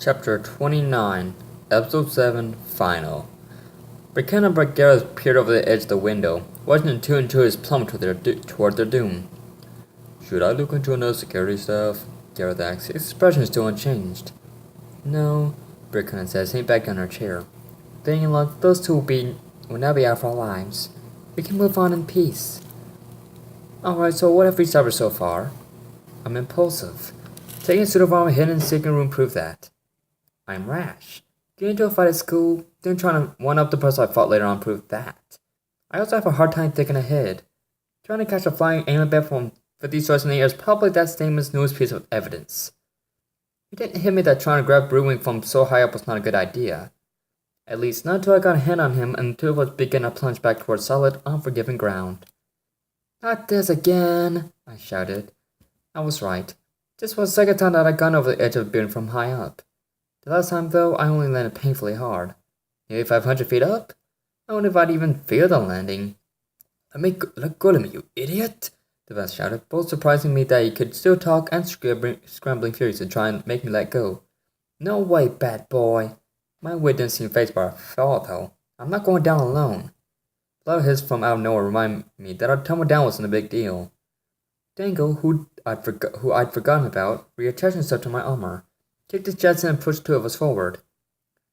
Chapter 29, Episode 7, Final. Brickana and Gareth peered over the edge of the window, watching the two intruders plummet toward their doom. "Should I look into another security staff?" Gareth asked, his expression still unchanged. "No," Brickana said, sitting back in her chair. "Being in luck, those two will now be out of our lives. We can move on in peace." "Alright, so what have we discovered so far?" "I'm impulsive. Taking a suit of armor hidden in the secret room proved that. I'm rash. Getting into a fight at school, then trying to one-up the person I fought later on proved that. I also have a hard time thinking ahead. Trying to catch a flying alien bat from 50 stories in the air is probably that statement's newest piece of evidence. It didn't hit me that trying to grab Brewing from so high up was not a good idea. At least not until I got a hand on him and the two of us began to plunge back towards solid, unforgiving ground. "Not this again," I shouted. I was right. This was the second time that I'd gone over the edge of a building from high up. The last time, though, I only landed painfully hard. Nearly 500 feet up? I wonder if I'd even feel the landing. "Let go of me, you idiot!" the vet shouted, both surprising me that he could still talk and scrambling furiously to try and make me let go. "No way, bad boy!" My wit didn't seem fazed by our fall, though. "I'm not going down alone." A loud hiss from out of nowhere reminded me that our tumble down wasn't a big deal. Dangle, who I'd forgotten about, reattached himself to my armor, kicked his jets in and pushed two of us forward.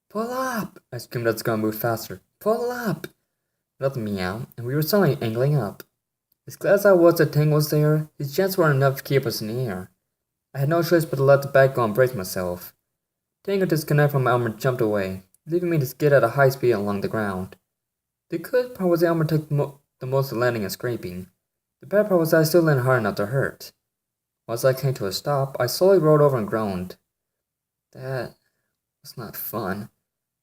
"Pull up!" I screamed as the gun moved faster. "Pull up!" Nothing meowed, and we were suddenly angling up. As glad as I was that Tangle was there, his jets weren't enough to keep us in the air. I had no choice but to let the bat go and brace myself. Tangle disconnected from my armor and jumped away, leaving me to skid at a high speed along the ground. The good part was the armor took the most of landing and scraping. The bad part was that I still landed hard enough to hurt. Once I came to a stop, I slowly rolled over and groaned. That was not fun.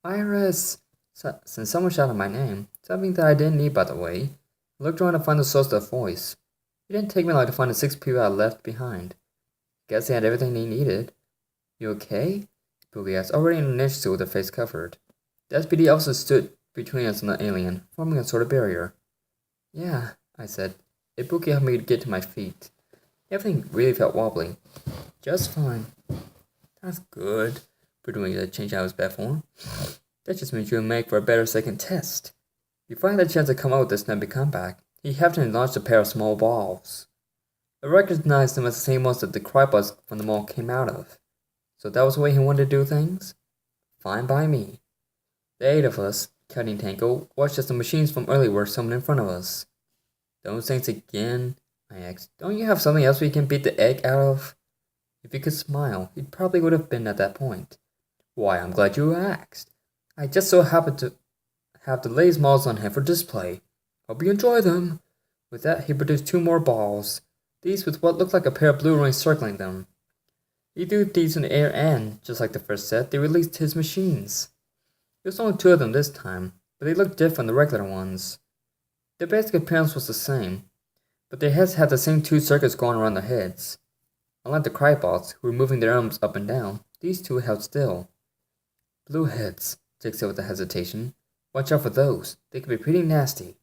"Iris!" Since someone shouted my name, something that I didn't need, by the way, I looked around to find the source of the voice. It didn't take me long to find the 6 people I left behind. Guess they had everything they needed. "You okay?" Boogie asked, already in an inch suit with her face covered. The SPD officer stood between us and the alien, forming a sort of barrier. "Yeah," I said. Ibuki helped me to get to my feet. Everything really felt wobbly. "Just fine." "That's good," Purdue had changed out his bad form. "That just means you'll make for a better second test." Before I had a chance to come out with this snappy comeback, he hefted and launched a pair of small balls. I recognized them as the same ones that the crybots from the mall came out of. So that was the way he wanted to do things? Fine by me. The 8 of us, counting Tango, watched as the machines from earlier were summoned in front of us. "Those things again?" I asked. "Don't you have something else we can beat the egg out of?" If he could smile, he probably would have been at that point. "Why, I'm glad you asked. I just so happened to have the latest models on hand for display. Hope you enjoy them." With that, he produced 2 more balls, these with what looked like a pair of blue rings circling them. He threw these in the air and, just like the first set, they released his machines. There was only 2 of them this time, but they looked different from the regular ones. Their basic appearance was the same, but their heads had the same 2 circuits going around their heads. Unlike the crybots, who were moving their arms up and down, these 2 held still. "Blue heads," Jake said with a hesitation. "Watch out for those. They can be pretty nasty."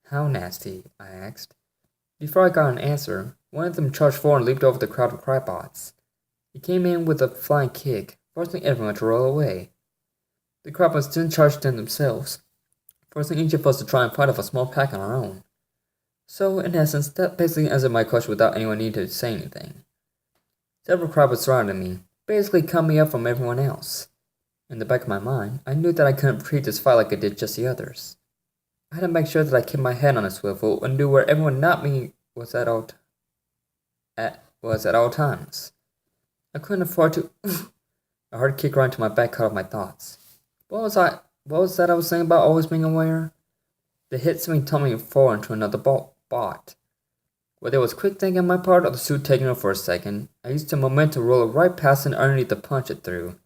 "How nasty?" I asked. Before I got an answer, one of them charged forward and leaped over the crowd of crybots. He came in with a flying kick, forcing everyone to roll away. The crybots then charged in themselves, forcing each of us to try and fight off a small pack on our own. So, in essence, that basically answered my question without anyone needing to say anything. Several crybots surrounded me, basically cut me up from everyone else. In the back of my mind, I knew that I couldn't treat this fight like I did just the others. I had to make sure that I kept my head on a swivel and knew where everyone not me was at all times. I couldn't afford to. A hard kick right into my back cut off my thoughts. What was that I was saying about always being aware? The hit sent me tumbling forward into another bot. Whether it was quick thinking on my part or the suit taking over for a second, I used the momentum to roll it right past and underneath to punch it through.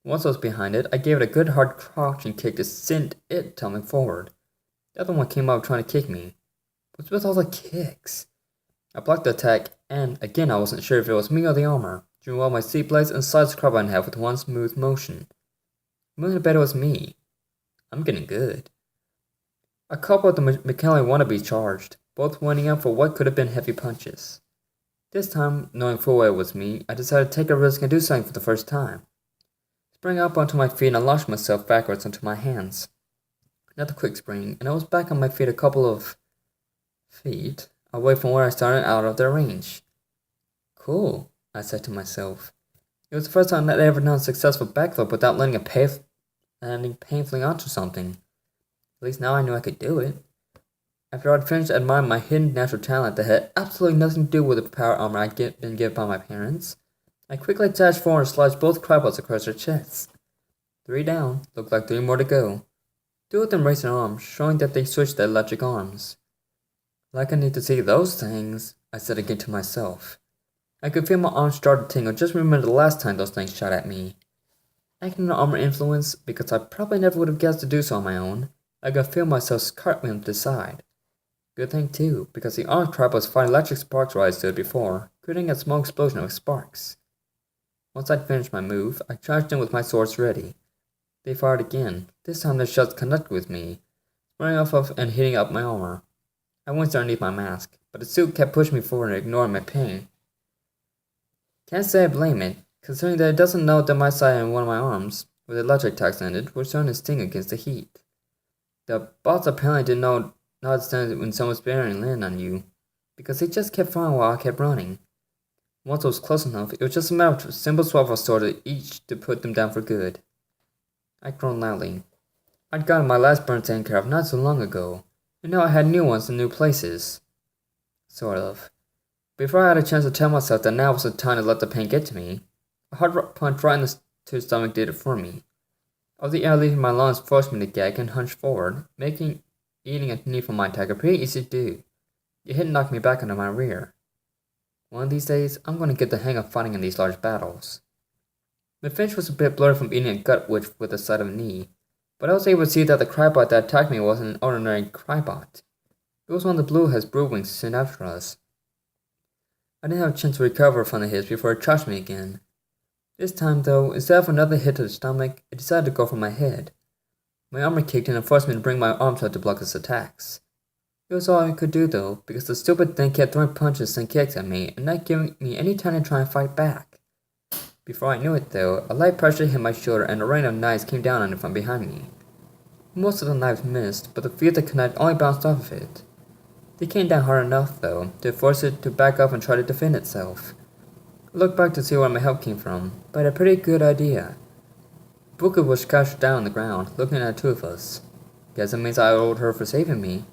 Once I was behind it, I gave it a good hard crouching kick to send it tumbling forward. The other one came up trying to kick me. What's with all the kicks? I blocked the attack, and again I wasn't sure if it was me or the armor, drew all my seat blades and sliced the crowbar in half with one smooth motion. I'm willing to bet it was me. I'm getting good. A couple of the mechanically wannabes charged, both winding up for what could have been heavy punches. This time, knowing full well it was me, I decided to take a risk and do something for the first time. Sprang up onto my feet and launched myself backwards onto my hands. Another quick spring, and I was back on my feet a couple of feet away from where I started out of their range. Cool, I said to myself. It was the first time I'd ever done a successful backflip without landing painfully onto something. At least now I knew I could do it. After I'd finished admiring my hidden natural talent that had absolutely nothing to do with the power armor I'd been given by my parents, I quickly dashed forward and sliced both tripods across their chests. 3 down, looked like 3 more to go. 2 of them raised their arms, showing that they switched their electric arms. Like I need to see those things, I said again to myself. I could feel my arms start to tingle just remember the last time those things shot at me. Acting under armor influence, because I probably never would have guessed to do so on my own, I could feel myself cartwheeling to the side. Good thing too, because the arm tripods fired electric sparks where I stood before, creating a small explosion of sparks. Once I'd finished my move, I charged in with my swords ready. They fired again. This time their shots connected with me, spraying off of and hitting up my armor. I winced underneath my mask, but the suit kept pushing me forward and ignoring my pain. Can't say I blame it, considering that it doesn't know that my side and one of my arms, where the electric attacks ended, were starting to sting against the heat. The bots apparently didn't know not to stand when someone's bearing land on you, because they just kept firing while I kept running. Once I was close enough, it was just a matter of a simple swap of swords at each to put them down for good. I groaned loudly. I'd gotten my last burn taken care of not so long ago, and now I had new ones in new places. Sort of. Before I had a chance to tell myself that now was the time to let the pain get to me, a hard punch right to the stomach did it for me. All the air leaving my lungs forced me to gag and hunch forward, making eating a knee from my attacker pretty easy to do. The hit knocked me back onto my rear. One of these days, I'm going to get the hang of fighting in these large battles. My finish was a bit blurred from eating a gut witch with the side of a knee, but I was able to see that the crybot that attacked me wasn't an ordinary crybot. It was one of the bluehead's broodwings sent after us. I didn't have a chance to recover from the hits before it charged me again. This time, though, instead of another hit to the stomach, it decided to go for my head. My armor kicked in and forced me to bring my arms out to block its attacks. It was all I could do, though, because the stupid thing kept throwing punches and kicks at me and not giving me any time to try and fight back. Before I knew it, though, a light pressure hit my shoulder and a rain of knives came down on it from behind me. Most of the knives missed, but the few that connected only bounced off of it. They came down hard enough, though, to force it to back up and try to defend itself. I looked back to see where my help came from, but I had a pretty good idea. Buka was crouched down on the ground, looking at the 2 of us. Guess it means I owed her for saving me.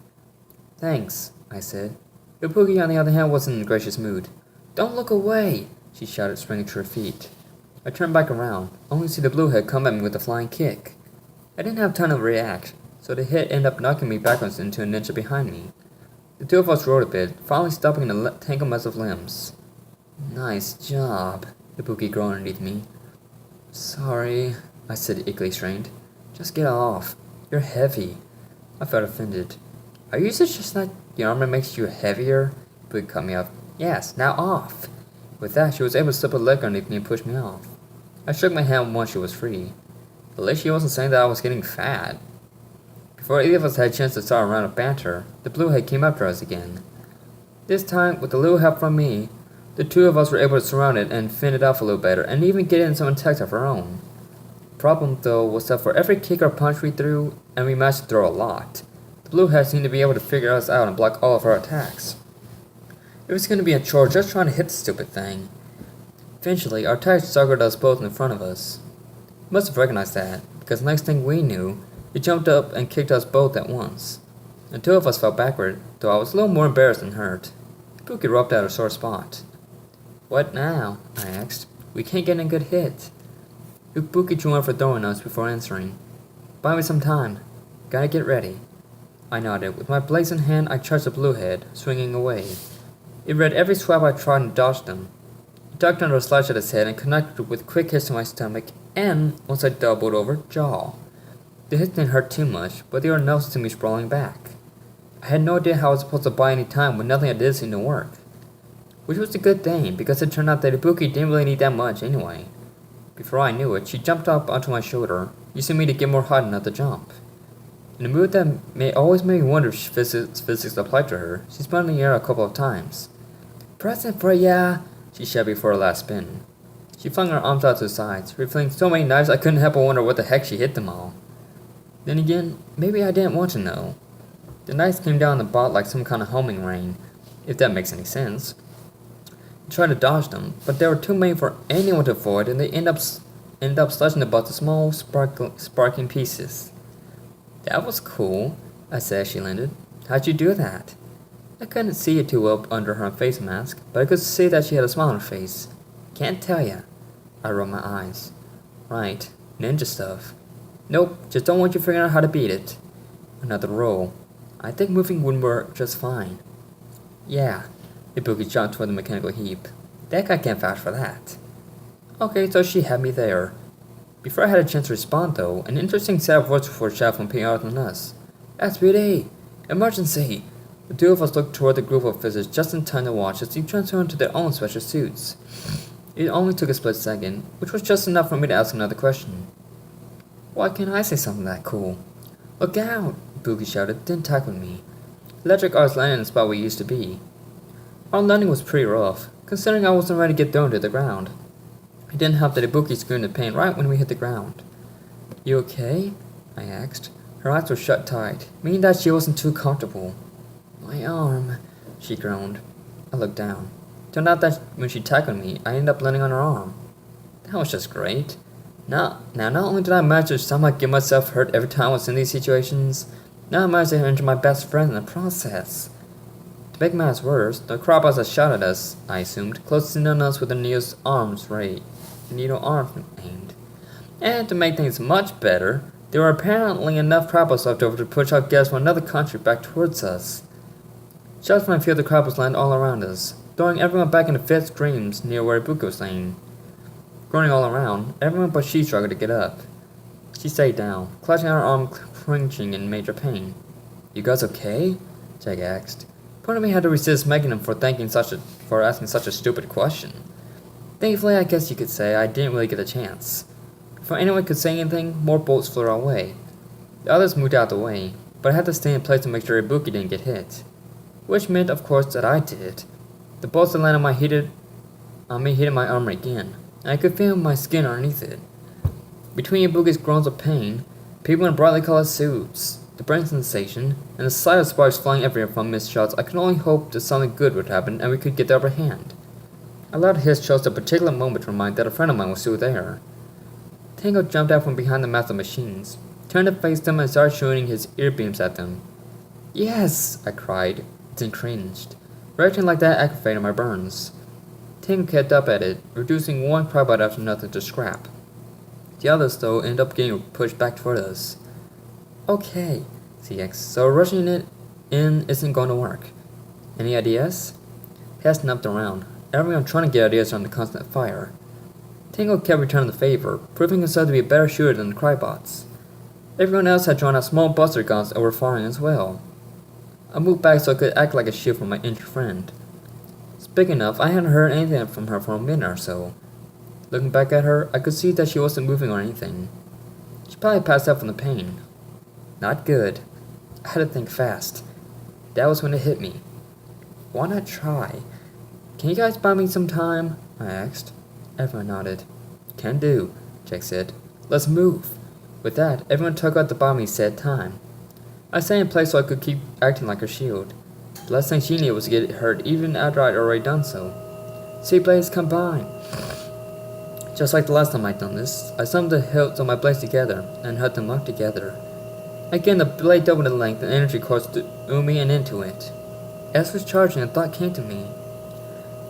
Thanks, I said. Ibuki, on the other hand, wasn't in a gracious mood. Don't look away, she shouted, springing to her feet. I turned back around, only to see the bluehead come at me with a flying kick. I didn't have time to react, so the hit ended up knocking me backwards into a ninja behind me. The 2 of us rolled a bit, finally stopping in a tangled mess of limbs. Nice job, Ibuki groaned underneath me. Sorry, I said, equally strained. Just get off. You're heavy. I felt offended. Are you suggesting that the armor makes you heavier? Ibuki cut me off. Yes, now off. With that, she was able to slip a leg underneath me and push me off. I shook my hand once she was free. At least she wasn't saying that I was getting fat. Before either of us had a chance to start a round of banter, the bluehead came after us again. This time, with a little help from me, the 2 of us were able to surround it and fend it off a little better, and even get in some attacks of our own. The problem, though, was that for every kick or punch we threw, and we managed to throw a lot, the bluehead seemed to be able to figure us out and block all of our attacks. It was going to be a chore just trying to hit the stupid thing. Eventually, our attacks staggered us both in front of us. It must have recognized that, because the next thing we knew, it jumped up and kicked us both at once. The 2 of us fell backward, though I was a little more embarrassed than hurt. Ibuki rubbed out a sore spot. What now? I asked. We can't get in a good hit. Ibuki drew one for throwing us before answering. Buy me some time. Gotta get ready. I nodded. With my blades in hand, I charged the bluehead, swinging away. It read every swap I tried and dodged them. It ducked under a slash at its head and connected with quick hits to my stomach and, once I doubled over, jaw. The hits didn't hurt too much, but they were enough to send me sprawling back. I had no idea how I was supposed to buy any time when nothing I did seemed to work. Which was a good thing, because it turned out that Ibuki didn't really need that much anyway. Before I knew it, she jumped up onto my shoulder, using me to get more height at the jump. In a mood that always made me wonder if physics applied to her, she spun in the air a couple of times. Present for ya, she shouted before her last spin. She flung her arms out to the sides, revealing so many knives I couldn't help but wonder what the heck she hit them all. Then again, maybe I didn't want to know. The knives came down the bot like some kind of homing rain, if that makes any sense. I tried to dodge them, but there were too many for anyone to avoid, and they ended up slashing the bot to small, sparking pieces. That was cool, I said as she landed. How'd you do that? I couldn't see it too well under her face mask, but I could see that she had a smile on her face. Can't tell ya. I rolled my eyes. Right, ninja stuff. Nope, just don't want you figuring out how to beat it. Another roll. I think moving would work just fine. Yeah, Ibuki jumped toward the mechanical heap. That guy can't vouch for that. Okay, so she had me there. Before I had a chance to respond, though, an interesting set of words were shouted from peering out on us. SPD! Emergency! The two of us looked toward the group of visitors just in time to watch as they transformed into their own special suits. It only took a split second, which was just enough for me to ask another question. Why can't I say something that cool? Look out! Ibuki shouted, then tackled me. Electric arcs landed in the spot we used to be. Our landing was pretty rough, considering I wasn't ready to get thrown to the ground. It didn't help that Ibuki screamed in pain right when we hit the ground. You okay? I asked. Her eyes were shut tight, meaning that she wasn't too comfortable. My arm, she groaned. I looked down. Turned out that when she tackled me, I ended up landing on her arm. That was just great. Now, not only did I manage to somehow get myself hurt every time I was in these situations, now I managed to injure my best friend in the process. To make matters worse, the crowd that shot at us, I assumed, closed in on us with their needle arms aimed. And to make things much better, there were apparently enough crabs left over to push out gas from another country back towards us. Just when I feared the crabs land all around us, throwing everyone back into fit screams near where Ibuki was laying. Groaning all around, everyone but she struggled to get up. She stayed down, clutching her arm, cringing in major pain. You guys okay? Jack asked. Part of me had to resist Megaman for asking such a stupid question. Thankfully, I guess you could say I didn't really get a chance. Before anyone could say anything, more bolts flew our way. The others moved out of the way, but I had to stay in place to make sure Ibuki didn't get hit. Which meant, of course, that I did. The bolts that landed on me hit my armor again, and I could feel my skin underneath it. Between Ibuki's groans of pain, people in brightly colored suits, the brain sensation, and the sight of sparks flying everywhere from missed shots, I could only hope that something good would happen and we could get the upper hand. A loud hiss chose a particular moment to remind that a friend of mine was still there. Tango jumped out from behind the mass of machines, turned to face them and started shooting his ear beams at them. Yes! I cried, then cringed. Reacting like that aggravated my burns. Tango kept up at it, reducing one crowbot after another to scrap. The others, though, ended up getting pushed back toward us. Okay, CX, so rushing it in isn't going to work. Any ideas? Hess snapped around, everyone trying to get ideas from the constant fire. Tango kept returning the favor, proving himself to be a better shooter than the Crybots. Everyone else had drawn out small buster guns and were firing as well. I moved back so I could act like a shield for my injured friend. Speaking of, I hadn't heard anything from her for a minute or so. Looking back at her, I could see that she wasn't moving or anything. She probably passed out from the pain. Not good. I had to think fast. That was when it hit me. Why not try? Can you guys buy me some time? I asked. Everyone nodded. Can do, Jack said. Let's move. With that, everyone took out the bomb he said time. I stayed in place so I could keep acting like her shield. The last thing she needed was to get hurt even after I'd already done so. See blades combine. Just like the last time I'd done this, I summoned the hilts of my blades together and had them locked together. Again, the blade doubled in length and energy coursed through me and into it. As was charging, a thought came to me.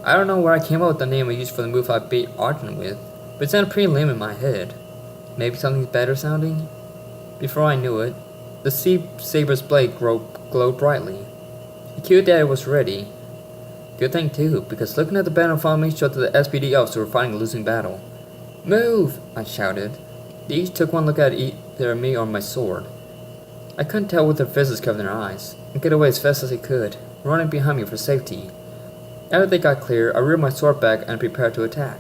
I don't know where I came up with the name I used for the move I beat Arjun with, but it sounded pretty lame in my head. Maybe something better sounding? Before I knew it, the Sea Saber's blade glowed brightly. The cue that was ready. Good thing too, because looking at the banner in front of me showed that the SPD officers were fighting a losing battle. Move! I shouted. They each took one look at either me or my sword. I couldn't tell with their fists covering their eyes, and get away as fast as I could, running behind me for safety. After they got clear, I reared my sword back and prepared to attack.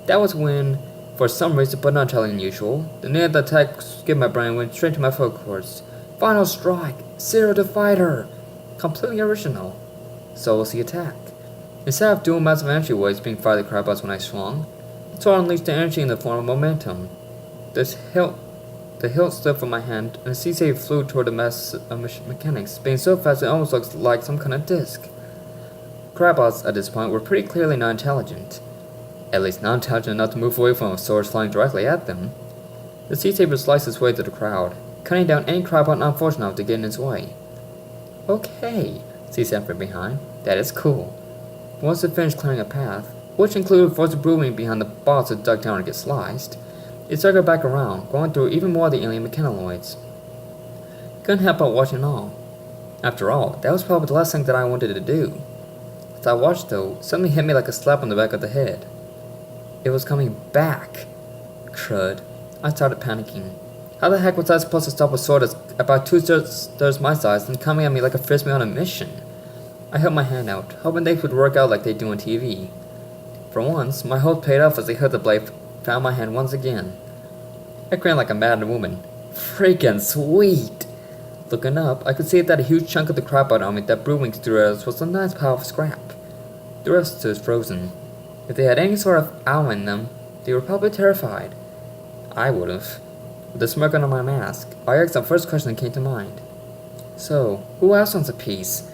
That was when, for some reason but not entirely unusual, the name of the attack skipped my brain and went straight to my focal cords. Final strike! Zero to fighter! Completely original. So was the attack. Instead of dual massive energy waves being fired at the Crybots when I swung, the so I unleashed the energy in the form of momentum. The hilt slipped from my hand, and the CCA flew toward the mass of mechanics, being so fast it almost looked like some kind of disc. Crabots at this point were pretty clearly not intelligent. At least not intelligent enough to move away from swords flying directly at them. The sea saber sliced its way through the crowd, cutting down any crabot not fortunate enough to get in its way. Okay, she said from behind. That is cool. Once it finished clearing a path, which included force brewing behind the boss that dug down to get sliced, it circled back around, going through even more of the alien mechanoloids. Couldn't help but watching all. After all, that was probably the last thing that I wanted to do. As I watched though, something hit me like a slap on the back of the head. It was coming back. Crud. I started panicking. How the heck was I supposed to stop a sword that's about two-thirds my size and coming at me like a frisbee on a mission? I held my hand out, hoping things would work out like they do on TV. For once, my hope paid off as I heard the blade found my hand once again. I grinned like a mad woman. Freaking sweet! Looking up, I could see that a huge chunk of the crabot army that Brewwings threw at us was a nice pile of scrap. The rest was frozen. If they had any sort of owl in them, they were probably terrified. I would've. With a smirk under my mask, I asked the first question that came to mind. So, who else wants a piece?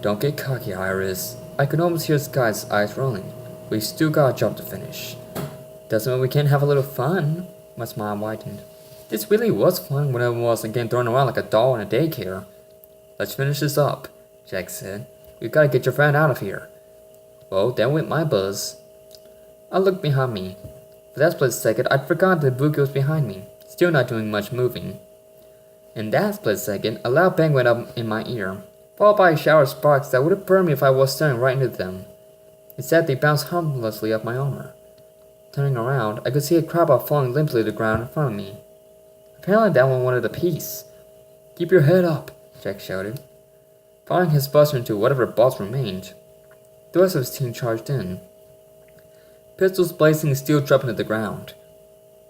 Don't get cocky, Iris. I could almost hear Sky's eyes rolling. We still got a job to finish. Doesn't mean we can't have a little fun. My smile widened. This really was fun when it wasn't getting thrown around like a doll in a daycare. Let's finish this up, Jack said. We've got to get your friend out of here. Well, then went my buzz. I looked behind me. For that split second, I'd forgotten that Boogie was behind me, still not doing much moving. In that split second, a loud bang went up in my ear, followed by a shower of sparks that would have burned me if I was staring right into them. Instead, they bounced harmlessly off my armor. Turning around, I could see a crabot falling limply to the ground in front of me. Apparently that one wanted a piece. Keep your head up, Jack shouted, firing his buster into whatever boss remained. The rest of his team charged in. Pistols blazing and steel dropping to the ground.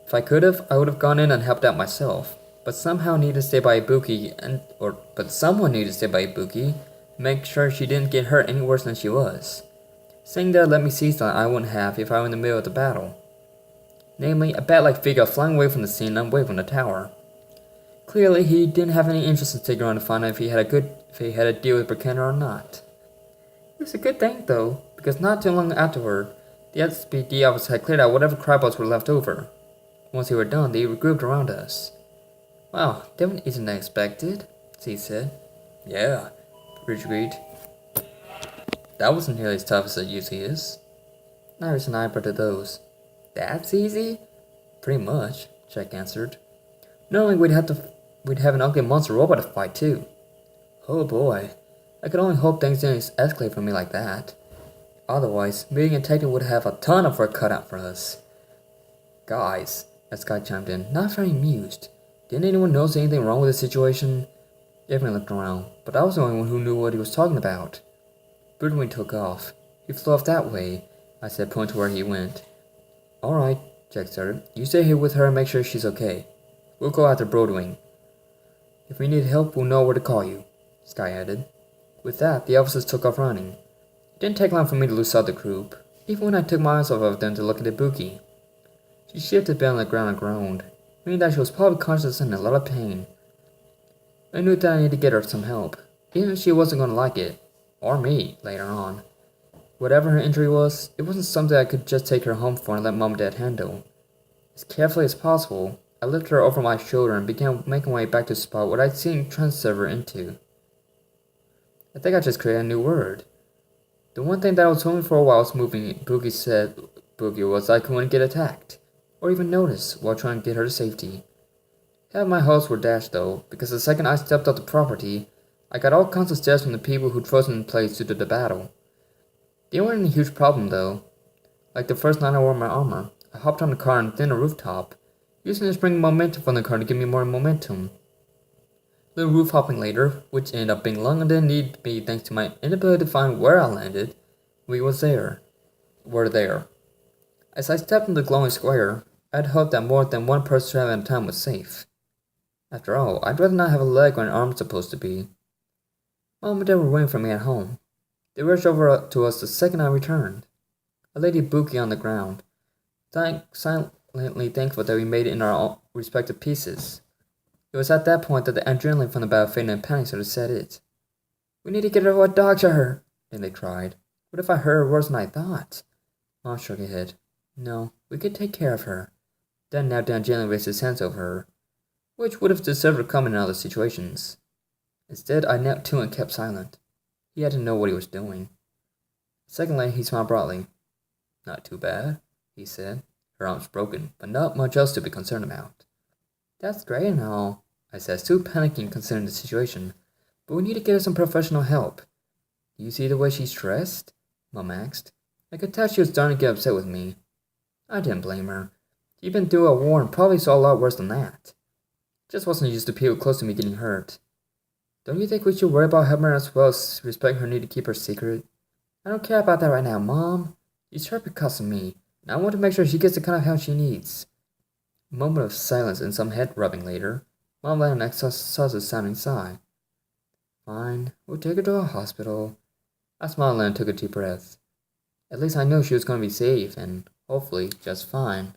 If I could have, I would have gone in and helped out myself, but somehow needed to stay by Ibuki someone needed to stay by Ibuki, make sure she didn't get hurt any worse than she was. Saying that let me see something I wouldn't have if I were in the middle of the battle. Namely, a bat-like figure flying away from the scene and away from the tower. Clearly, he didn't have any interest in sticking around to find out if he had a deal with Burkina or not. It was a good thing, though, because not too long afterward, the SPD officer had cleared out whatever crabots were left over. Once they were done, they regrouped around us. Wow, that isn't expected, Z said. Yeah, Rich agreed. That wasn't nearly as tough as it usually is. Iris and I put to those. That's easy? Pretty much, Jack answered. Knowing we'd have an ugly monster robot to fight too. Oh boy, I could only hope things didn't escalate for me like that. Otherwise, meeting and Techno would have a ton of work cut out for us. Guys, as Sky chimed in, not very amused. Didn't anyone notice anything wrong with the situation? Everyone looked around, but I was the only one who knew what he was talking about. Birdwing took off. He flew off that way, I said, pointing to where he went. Alright, Jack started. You stay here with her and make sure she's okay. We'll go after Broadwing. If we need help, we'll know where to call you, Sky added. With that, the officers took off running. It didn't take long for me to lose out the group, even when I took my eyes off of them to look at Ibuki. She shifted down on the ground and groaned, meaning that she was probably conscious and in a lot of pain. I knew that I needed to get her some help, even if she wasn't going to like it, or me, later on. Whatever her injury was, it wasn't something I could just take her home for and let Mom and Dad handle. As carefully as possible, I lifted her over my shoulder and began making my way back to the spot what I'd seen transfer into. I think I just created a new word. The one thing that I was hoping for while I was moving, Boogie was I couldn't get attacked, or even notice while trying to get her to safety. Half my hopes were dashed though, because the second I stepped off the property, I got all kinds of stares from the people who'd frozen in place due to the battle. They weren't any huge problem though. Like the first night I wore my armor, I hopped on the car and then a rooftop, using the spring momentum from the car to give me more momentum. A little roof hopping later, which ended up being longer than it needed to be thanks to my inability to find where I landed, were there. As I stepped into the glowing square, I'd hoped that more than one person traveling at a time was safe. After all, I'd rather not have a leg where an arm's supposed to be. Mom and Dad were waiting for me at home. They rushed over to us the second I returned. I laid Ibuki on the ground. silently thankful that we made it in our respective pieces. It was at that point that the adrenaline from the battlefield and panic started to set in. "We need to get her to a doctor!" Then they cried. "What if I hurt her worse than I thought?" Mom shook her head. "No, we could take care of her." Dad knelt down gently and raised his hands over her, which would have deserved a comment in other situations. Instead, I knelt too and kept silent. He had to know what he was doing. A second later, he smiled broadly. "Not too bad," he said. "Her arm's broken, but not much else to be concerned about." "That's great and all," I said, still panicking considering the situation. "But we need to get her some professional help." "Do you see the way she's dressed?" Mom asked. I could tell she was starting to get upset with me. I didn't blame her. She'd been through a war and probably saw a lot worse than that. Just wasn't used to people close to me getting hurt. "Don't you think we should worry about helping her as well as respect her need to keep her secret?" "I don't care about that right now, Mom. She's hurt because of me, and I want to make sure she gets the kind of help she needs." A moment of silence and some head rubbing later, Mom let an exhausted sounding sigh. "Fine, we'll take her to a hospital." I smiled and took a deep breath. At least I knew she was going to be safe and, hopefully, just fine.